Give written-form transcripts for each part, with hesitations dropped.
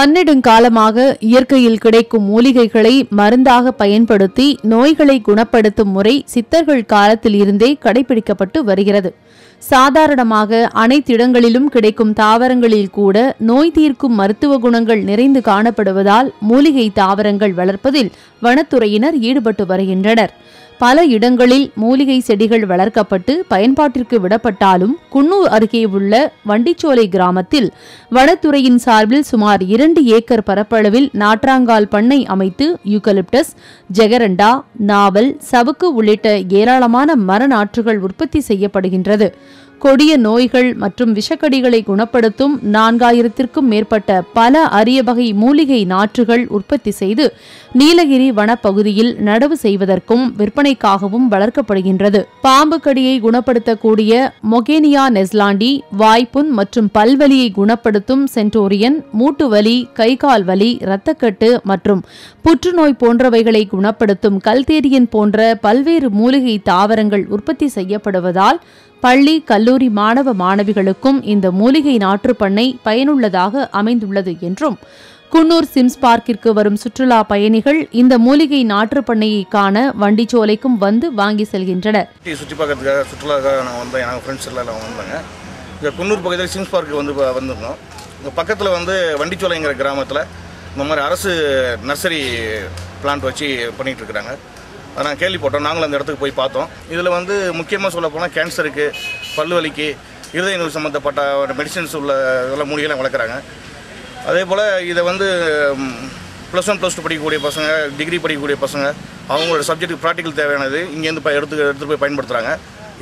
பன்னெடுங்காலமாக இயற்கையில் கிடைக்கும் மூலிகைகளை மருந்தாக பயன்படுத்தி நோய்களை குணப்படுத்தும் முறை சித்தர்கள் காலத்தில் இருந்தே கடைபிடிக்கப்பட்டு வருகிறது. சாதாரணமாக அனைத்திடங்களிலும் கிடைக்கும் தாவரங்களில் கூட நோய் தீர்க்கும் மருத்துவ குணங்கள் நிறைந்து காணப்படுவதால் மூலிகை தாவரங்கள் வளர்ப்பதில் வனத்துறையினர் ஈடுபட்டு வருகின்றனர். பல இடங்களில் மூலிகை செடிகள் வளர்க்கப்பட்டு பயன்பாட்டிற்கு விடப்பட்டாலும் குன்னூர் அருகே உள்ள வண்டிச்சோலை கிராமத்தில் வனத்துறையின் சார்பில் சுமார் 2 ஏக்கர் பரப்பளவில் நாற்றாங்கால் பண்ணை அமைத்து யூகலிப்டஸ், ஜெகரண்டா, நாவல், சவுக்கு உள்ளிட்ட ஏராளமான மர நாற்றுகள் உற்பத்தி செய்யப்படுகின்றது. கொடிய நோய்கள் மற்றும் விஷக்கடிகளை குணப்படுத்தும் 4000த்திற்கும் மேற்பட்ட பல அரிய வகை மூலிகை நாற்றுகள் உற்பத்தி செய்து நீலகிரி வனப்பகுதியில் நடவு செய்வதற்கும் விற்பனைக்காகவும் வளர்க்கப்படுகின்றது. பாம்பு கடியை குணப்படுத்தக்கூடிய மொகேனியா நெஸ்லாண்டி, வாய்ப்புண் மற்றும் பல்வலியை குணப்படுத்தும் சென்டோரியன், மூட்டுவலி, கைகால் வலி, இரத்தக்கட்டு மற்றும் புற்றுநோய் போன்றவைகளை குணப்படுத்தும் கல்தேரியன் போன்ற பல்வேறு மூலிகை தாவரங்கள் உற்பத்தி செய்யப்படுவதால் பள்ளி, கல்லூரி மாணவ மாணவிகளுக்கும் இந்த மூலிகை நாற்று பண்ணை பயனுள்ளதாக அமைந்துள்ளது என்றும், குன்னூர் சிம்ஸ் பார்க்கிற்கு வரும் சுற்றுலா பயணிகள் இந்த மூலிகை நாற்று பண்ணையை காண வண்டிச்சோலைக்கும் வந்து வாங்கி செல்கின்றனர். சுற்றி பார்க்கறதுக்காக சுற்றுலாக்காக நான் வந்தேன். எங்கள் ஃப்ரெண்ட்ஸ் எல்லாம் வந்தாங்க. இங்கே குன்னூர் பக்கத்தில் சிம்ஸ் பார்க்கு வந்திருந்தோம். இங்கே பக்கத்தில் வண்டிச்சோலைங்கிற கிராமத்தில் இந்த மாதிரி அரசு நர்சரி பிளான்ட் வச்சு பண்ணிகிட்டு இருக்கிறாங்க. அதை நாங்கள் கேள்விப்பட்டோம். நாங்களும் அந்த இடத்துக்கு போய் பார்த்தோம். இதில் முக்கியமாக சொல்ல போனால் கேன்சருக்கு, பல்லு வலிக்கு, இருதய நோய் சம்மந்தப்பட்ட மெடிசன்ஸ் உள்ள இதெல்லாம் மூலிகைலாம் வளர்க்குறாங்க. அதே போல் இதை +1 +2 படிக்கக்கூடிய பசங்க, டிகிரி படிக்கக்கூடிய பசங்க, அவங்களோட சப்ஜெக்ட்டுக்கு ப்ராக்டிக்கல் தேவையானது இங்கேருந்து எடுத்து போய் பயன்படுத்துகிறாங்க.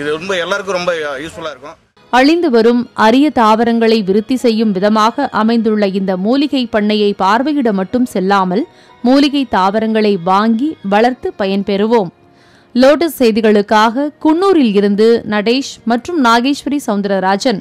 இது எல்லாருக்கும் ரொம்ப யூஸ்ஃபுல்லாக இருக்கும். அழிந்து வரும் அரிய தாவரங்களை விருத்தி செய்யும் விதமாக அமைந்துள்ள இந்த மூலிகை பண்ணையை பார்வையிட மட்டும் செல்லாமல் மூலிகை தாவரங்களை வாங்கி வளர்த்து பயன்பெறுவோம். லோட்டஸ் செய்திகளுக்காக குன்னூரில் இருந்து நடேஷ் மற்றும் நாகேஸ்வரி சவுந்தரராஜன்.